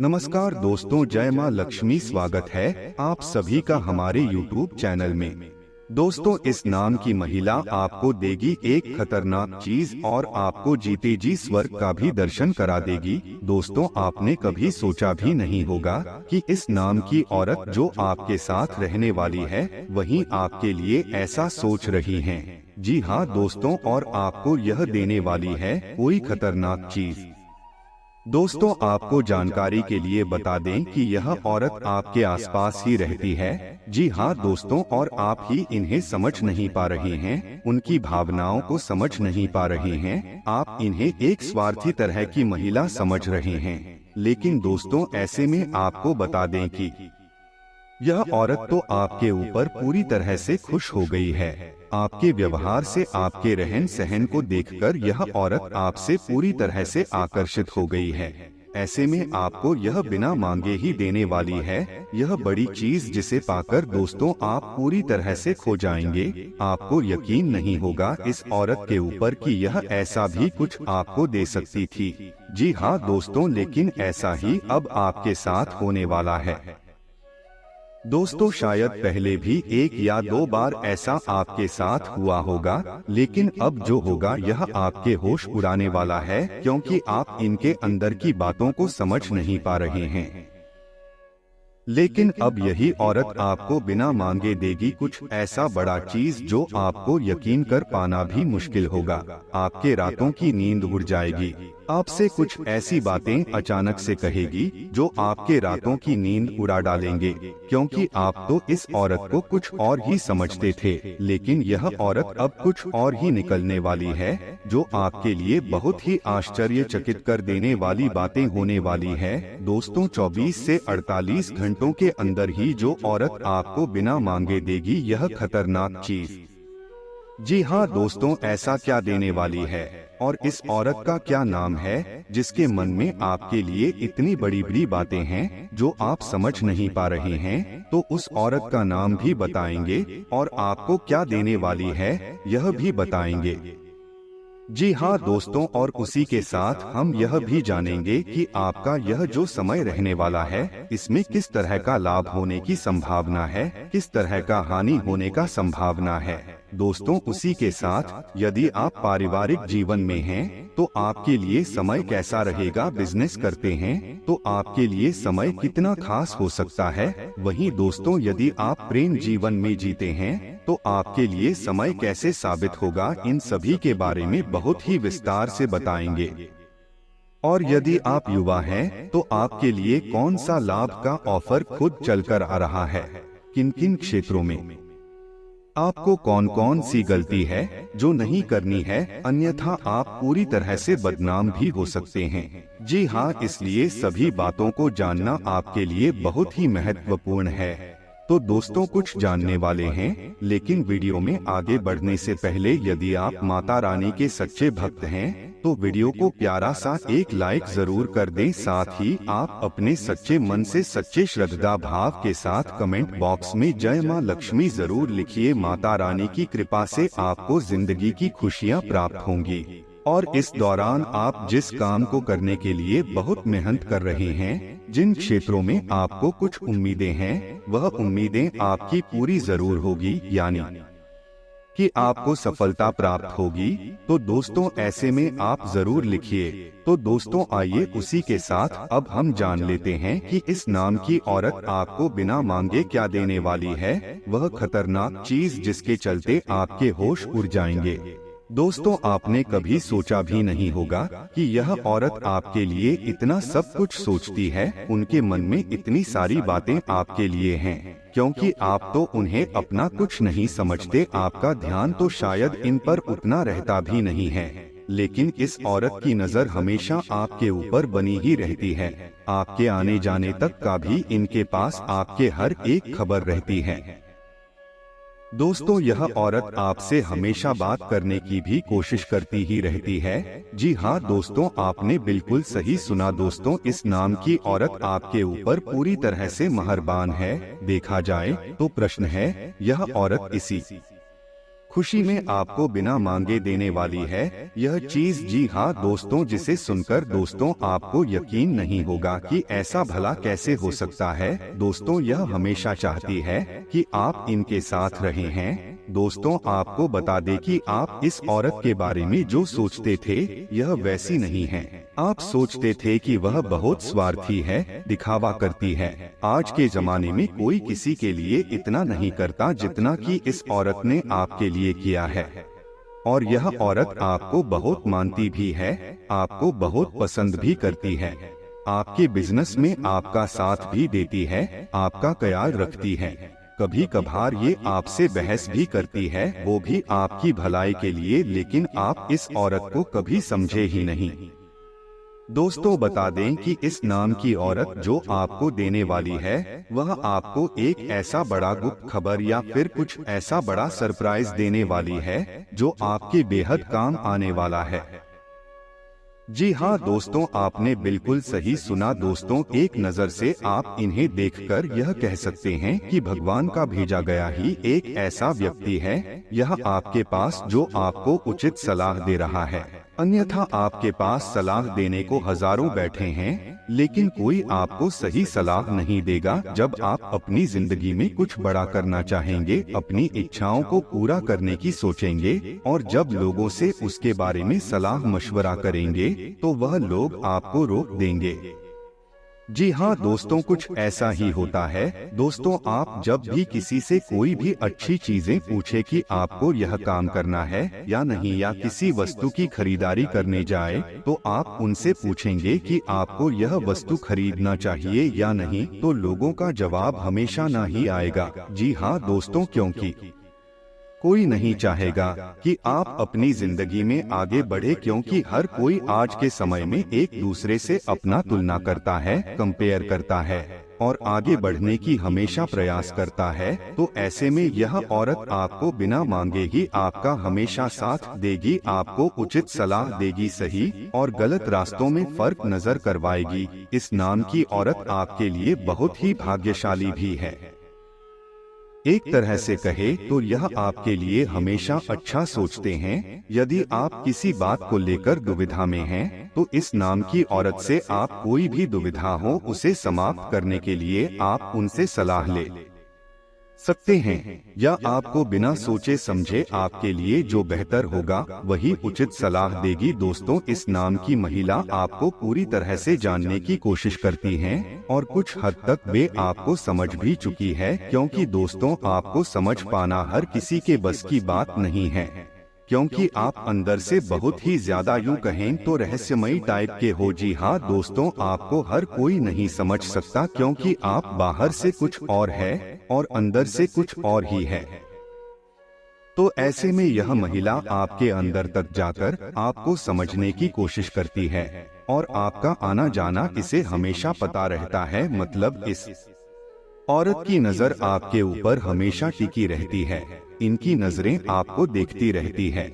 नमस्कार दोस्तों, जय माँ लक्ष्मी। स्वागत है आप सभी का हमारे YouTube चैनल में। दोस्तों, इस नाम की महिला आपको देगी एक खतरनाक चीज और आपको जीते जी स्वर्ग का भी दर्शन करा देगी। दोस्तों, आपने कभी सोचा भी नहीं होगा कि इस नाम की औरत जो आपके साथ रहने वाली है वही आपके लिए ऐसा सोच रही है। जी हाँ दोस्तों, और आपको यह देने वाली है कोई खतरनाक चीज। दोस्तों, आपको जानकारी के लिए बता दें कि यह औरत आपके आसपास ही रहती है। जी हाँ दोस्तों, और आप ही इन्हें समझ नहीं पा रहे हैं, उनकी भावनाओं को समझ नहीं पा रहे हैं। आप इन्हें एक स्वार्थी तरह की महिला समझ रहे हैं। लेकिन दोस्तों, ऐसे में आपको बता दें कि यह औरत तो आपके ऊपर पूरी तरह से खुश हो गई है। आपके व्यवहार से, आपके रहन सहन को देखकर यह औरत आपसे पूरी तरह से आकर्षित हो गई है। ऐसे में आपको यह बिना मांगे ही देने वाली है यह बड़ी चीज, जिसे पाकर दोस्तों आप पूरी तरह से खो जाएंगे। आपको यकीन नहीं होगा इस औरत के ऊपर कि यह ऐसा भी कुछ आपको दे सकती थी। जी हाँ दोस्तों, लेकिन ऐसा ही अब आपके साथ होने वाला है। दोस्तों, शायद पहले भी एक या दो बार ऐसा आपके साथ हुआ होगा, लेकिन अब जो होगा यह आपके होश उड़ाने वाला है, क्योंकि आप इनके अंदर की बातों को समझ नहीं पा रहे हैं। लेकिन अब यही औरत आपको बिना मांगे देगी कुछ ऐसा बड़ा चीज जो आपको यकीन कर पाना भी मुश्किल होगा। आपके रातों की नींद उड़ जाएगी। आपसे कुछ ऐसी बातें अचानक से कहेगी जो आपके रातों की नींद उड़ा डालेंगे, क्योंकि आप तो इस औरत को कुछ और ही समझते थे, लेकिन यह औरत अब कुछ और ही निकलने वाली है, जो आपके लिए बहुत ही आश्चर्यचकित कर देने वाली बातें होने वाली है। दोस्तों, 24 से 48 घंटों के अंदर ही जो औरत आपको बिना मांगे देगी यह खतरनाक चीज। जी हाँ दोस्तों, ऐसा क्या देने वाली है और इस औरत का क्या नाम है जिसके मन में आपके लिए इतनी बड़ी बड़ी बातें हैं जो आप समझ नहीं पा रहे हैं। तो उस औरत का नाम भी बताएंगे और आपको क्या देने वाली है यह भी बताएंगे। जी हाँ दोस्तों, और उसी के साथ हम यह भी जानेंगे कि आपका यह जो समय रहने वाला है इसमें किस तरह का लाभ होने की संभावना है, किस तरह का हानि होने का संभावना है। दोस्तों, उसी के साथ यदि आप पारिवारिक जीवन में हैं तो आपके लिए समय कैसा रहेगा, बिजनेस करते हैं तो आपके लिए समय कितना खास हो सकता है। वहीं दोस्तों, यदि आप प्रेम जीवन में जीते हैं तो आपके लिए समय कैसे साबित होगा, इन सभी के बारे में बहुत ही विस्तार से बताएंगे। और यदि आप युवा हैं तो आपके लिए कौन सा लाभ का ऑफर खुद चलकर आ रहा है, किन किन क्षेत्रों में आपको कौन कौन सी गलती है जो नहीं करनी है, अन्यथा आप पूरी तरह से बदनाम भी हो सकते हैं। जी हाँ, इसलिए सभी बातों को जानना आपके लिए बहुत ही महत्वपूर्ण है। तो दोस्तों, कुछ जानने वाले हैं, लेकिन वीडियो में आगे बढ़ने से पहले यदि आप माता रानी के सच्चे भक्त हैं तो वीडियो को प्यारा सा एक लाइक जरूर कर दें। साथ ही आप अपने सच्चे मन से, सच्चे श्रद्धा भाव के साथ कमेंट बॉक्स में जय माँ लक्ष्मी जरूर लिखिए। माता रानी की कृपा से आपको जिंदगी की खुशियाँ प्राप्त होंगी। और इस दौरान आप जिस काम को करने के लिए बहुत मेहनत कर रहे हैं, जिन क्षेत्रों में आपको कुछ उम्मीदें हैं, वह उम्मीदें आपकी पूरी जरूर होगी, यानी कि आपको सफलता प्राप्त होगी। तो दोस्तों, ऐसे में आप जरूर लिखिए। तो दोस्तों, आइए उसी के साथ अब हम जान लेते हैं कि इस नाम की औरत आपको बिना मांगे क्या देने वाली है, वह खतरनाक चीज जिसके चलते आपके होश उड़ जाएंगे। दोस्तों, आपने कभी सोचा भी नहीं होगा कि यह औरत आपके लिए इतना सब कुछ सोचती है, उनके मन में इतनी सारी बातें आपके लिए हैं, क्योंकि आप तो उन्हें अपना कुछ नहीं समझते। आपका ध्यान तो शायद इन पर उतना रहता भी नहीं है, लेकिन इस औरत की नजर हमेशा आपके ऊपर बनी ही रहती है। आपके आने जाने तक का भी इनके पास आपके हर एक खबर रहती है। दोस्तों, यह औरत आपसे हमेशा बात करने की भी कोशिश करती ही रहती है। जी हाँ दोस्तों, आपने बिल्कुल सही सुना। दोस्तों, इस नाम की औरत आपके ऊपर पूरी तरह से मेहरबान है। देखा जाए तो प्रश्न है, यह औरत इसी खुशी में आपको बिना मांगे देने वाली है यह चीज। जी हाँ दोस्तों, जिसे सुनकर दोस्तों आपको यकीन नहीं होगा कि ऐसा भला कैसे हो सकता है। दोस्तों यह हमेशा चाहती है कि आप इनके साथ रहे हैं। दोस्तों आपको बता दें कि आप इस औरत के बारे में जो सोचते थे यह वैसी नहीं है। आप सोचते थे कि वह बहुत स्वार्थी है, दिखावा करती है। आज के जमाने में कोई किसी के लिए इतना नहीं करता जितना कि इस औरत ने आपके लिए किया है। और यह औरत आपको बहुत मानती भी है, आपको बहुत पसंद भी करती है, आपके बिजनेस में आपका साथ भी देती है, आपका ख्याल रखती है। कभी कभार ये आपसे बहस भी करती है, वो भी आपकी भलाई के लिए, लेकिन आप इस औरत को कभी समझे ही नहीं। दोस्तों बता दें कि इस नाम की औरत जो आपको देने वाली है वह आपको एक ऐसा बड़ा गुप्त खबर या फिर कुछ ऐसा बड़ा सरप्राइज देने वाली है जो आपके बेहद काम आने वाला है। जी हाँ दोस्तों, आपने बिल्कुल सही सुना। दोस्तों एक नज़र से आप इन्हें देखकर यह कह सकते हैं कि भगवान का भेजा गया ही एक ऐसा व्यक्ति है यह आपके पास जो आपको उचित सलाह दे रहा है। अन्यथा आपके पास सलाह देने को हजारों बैठे हैं, लेकिन कोई आपको सही सलाह नहीं देगा। जब आप अपनी जिंदगी में कुछ बड़ा करना चाहेंगे, अपनी इच्छाओं को पूरा करने की सोचेंगे और जब लोगों से उसके बारे में सलाह मशवरा करेंगे तो वह लोग आपको रोक देंगे। जी हाँ दोस्तों, कुछ ऐसा ही होता है। दोस्तों आप जब भी किसी से कोई भी अच्छी चीजें पूछे कि आपको यह काम करना है या नहीं, या किसी वस्तु की खरीदारी करने जाए, तो आप उनसे पूछेंगे कि आपको यह वस्तु खरीदना चाहिए या नहीं, तो लोगों का जवाब हमेशा ना ही आएगा। जी हाँ दोस्तों, क्योंकि कोई नहीं चाहेगा कि आप अपनी जिंदगी में आगे बढ़े, क्योंकि हर कोई आज के समय में एक दूसरे से अपना तुलना करता है, कंपेयर करता है और आगे बढ़ने की हमेशा प्रयास करता है। तो ऐसे में यह औरत आपको बिना मांगे ही आपका हमेशा साथ देगी, आपको उचित सलाह देगी, सही और गलत रास्तों में फर्क नजर करवाएगी। इस नाम की औरत आपके लिए बहुत ही भाग्यशाली भी है। एक तरह से कहे तो यह आपके लिए हमेशा अच्छा सोचते हैं। यदि आप किसी बात को लेकर दुविधा में हैं, तो इस नाम की औरत से आप कोई भी दुविधा हो उसे समाप्त करने के लिए आप उनसे सलाह ले सकते हैं, या आपको बिना सोचे समझे आपके लिए जो बेहतर होगा वही उचित सलाह देगी। दोस्तों इस नाम की महिला आपको पूरी तरह से जानने की कोशिश करती हैं और कुछ हद तक वे आपको समझ भी चुकी है, क्योंकि दोस्तों आपको समझ पाना हर किसी के बस की बात नहीं है, क्योंकि आप अंदर से बहुत ही ज्यादा, यूं कहें तो रहस्यमयी टाइप के हो। जी हाँ दोस्तों, आपको हर कोई नहीं समझ सकता, क्योंकि आप बाहर से कुछ और है और अंदर से कुछ और ही है। तो ऐसे में यह महिला आपके अंदर तक जाकर आपको समझने की कोशिश करती है और आपका आना जाना इसे हमेशा पता रहता है। मतलब इस औरत की नजर आपके ऊपर हमेशा टिकी रहती है, इनकी नजरें आपको देखती रहती है।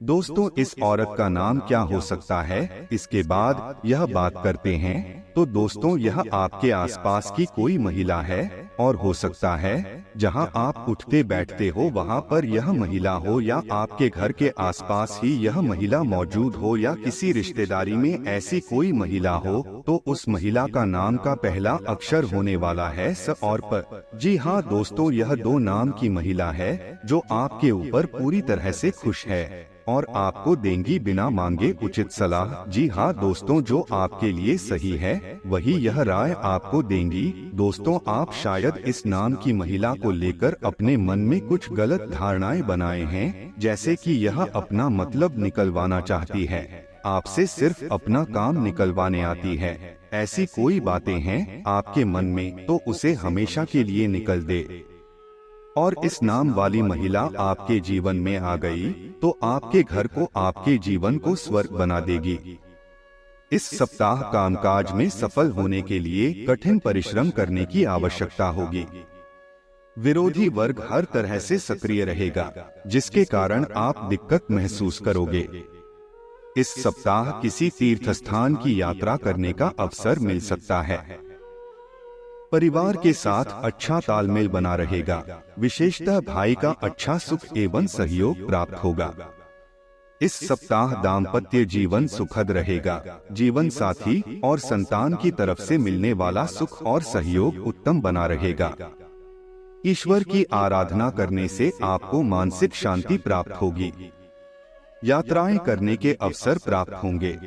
दोस्तों इस औरत का नाम क्या हो सकता है, इसके बाद यह बात करते हैं। तो दोस्तों यह आपके आसपास की कोई महिला है और हो सकता है जहां आप उठते बैठते हो वहां पर यह महिला हो, या आपके घर के आसपास ही यह महिला मौजूद हो, या किसी रिश्तेदारी में ऐसी कोई महिला हो। तो उस महिला का नाम का पहला अक्षर होने वाला है स और प। जी हाँ दोस्तों, यह दो नाम की महिला है जो आपके ऊपर पूरी तरह से खुश है और आपको देंगी बिना मांगे उचित सलाह। जी हाँ दोस्तों, जो आपके लिए सही है वही यह राय आपको देंगी। दोस्तों आप शायद इस नाम की महिला को लेकर अपने मन में कुछ गलत धारणाएं बनाए हैं, जैसे कि यह अपना मतलब निकलवाना चाहती है, आपसे सिर्फ अपना काम निकलवाने आती है। ऐसी कोई बातें हैं आपके मन में तो उसे हमेशा के लिए निकल दे। और इस नाम वाली महिला आपके जीवन में आ गई तो आपके घर को, आपके जीवन को स्वर्ग बना देगी। इस सप्ताह कामकाज में सफल होने के लिए कठिन परिश्रम करने की आवश्यकता होगी। विरोधी वर्ग हर तरह से सक्रिय रहेगा, जिसके कारण आप दिक्कत महसूस करोगे। इस सप्ताह किसी तीर्थ स्थान की यात्रा करने का अवसर मिल सकता है। परिवार के साथ अच्छा तालमेल बना रहेगा। विशेषतः भाई का अच्छा सुख एवं सहयोग प्राप्त होगा। इस सप्ताह दाम्पत्य जीवन सुखद रहेगा। जीवन साथी और संतान की तरफ से मिलने वाला सुख और सहयोग उत्तम बना रहेगा। ईश्वर की आराधना करने से आपको मानसिक शांति प्राप्त होगी। यात्राएं करने के अवसर प्राप्त होंगे।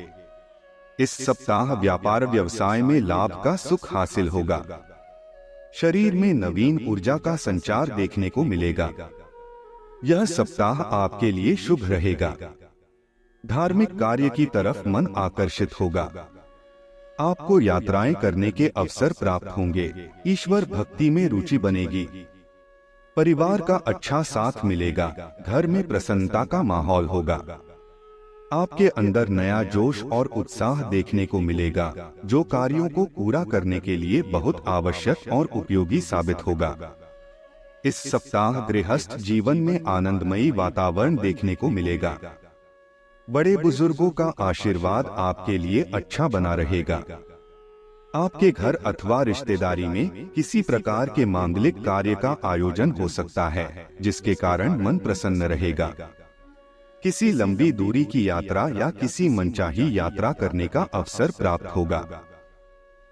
इस सप्ताह व्यापार व्यवसाय में लाभ का सुख हासिल होगा। शरीर में नवीन ऊर्जा का संचार देखने को मिलेगा। यह सप्ताह आपके लिए शुभ रहेगा। धार्मिक कार्य की तरफ मन आकर्षित होगा। आपको यात्राएं करने के अवसर प्राप्त होंगे। ईश्वर भक्ति में रुचि बनेगी। परिवार का अच्छा साथ मिलेगा। घर में प्रसन्नता का माहौल होगा। आपके अंदर नया जोश और उत्साह देखने को मिलेगा, जो कार्यों को पूरा करने के लिए बहुत आवश्यक और उपयोगी साबित होगा। इस सप्ताह गृहस्थ जीवन में आनंदमयी वातावरण देखने को मिलेगा। बड़े बुजुर्गों का आशीर्वाद आपके लिए अच्छा बना रहेगा। आपके घर अथवा रिश्तेदारी में किसी प्रकार के मांगलिक कार्य का आयोजन हो सकता है, जिसके कारण मन प्रसन्न रहेगा। किसी लंबी दूरी की यात्रा या किसी मनचाही यात्रा करने का अवसर प्राप्त होगा।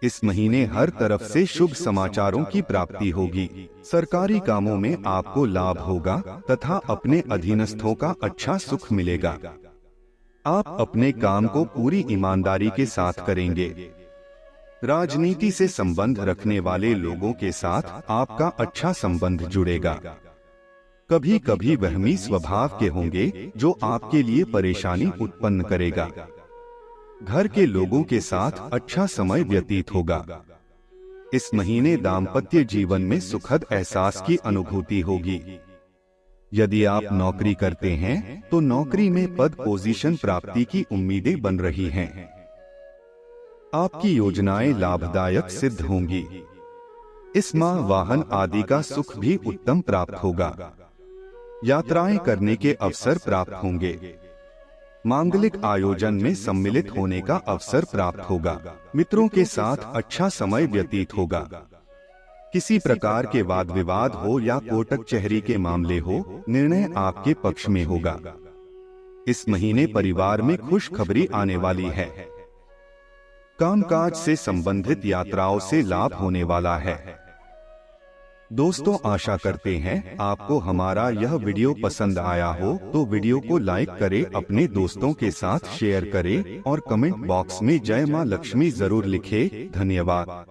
इस महीने हर तरफ से शुभ समाचारों की प्राप्ति होगी। सरकारी कामों में आपको लाभ होगा तथा अपने अधीनस्थों का अच्छा सुख मिलेगा। आप अपने काम को पूरी ईमानदारी के साथ करेंगे। राजनीति से संबंध रखने वाले लोगों के साथ आपका अच्छा संबंध जुड़ेगा। कभी कभी वहमी स्वभाव के होंगे, जो आपके लिए परेशानी उत्पन्न करेगा। घर के लोगों के साथ अच्छा समय व्यतीत होगा। इस महीने दाम्पत्य जीवन में सुखद एहसास की अनुभूति होगी। यदि आप नौकरी करते हैं तो नौकरी में पद पोजीशन प्राप्ति की उम्मीदें बन रही हैं। आपकी योजनाएं लाभदायक सिद्ध होंगी। इस माह वाहन आदि का सुख भी उत्तम प्राप्त होगा। यात्राएं करने के अवसर प्राप्त होंगे। मांगलिक आयोजन में सम्मिलित होने का अवसर प्राप्त होगा। मित्रों के साथ अच्छा समय व्यतीत होगा। किसी प्रकार के वाद विवाद हो या कोर्ट कचहरी के मामले हो, निर्णय आपके पक्ष में होगा। इस महीने परिवार में खुशखबरी आने वाली है। कामकाज से संबंधित यात्राओं से लाभ होने वाला है। दोस्तों, आशा करते हैं आपको हमारा यह वीडियो पसंद आया हो, तो वीडियो को लाइक करें, अपने दोस्तों के साथ शेयर करें और कमेंट बॉक्स में जय मां लक्ष्मी जरूर लिखें। धन्यवाद।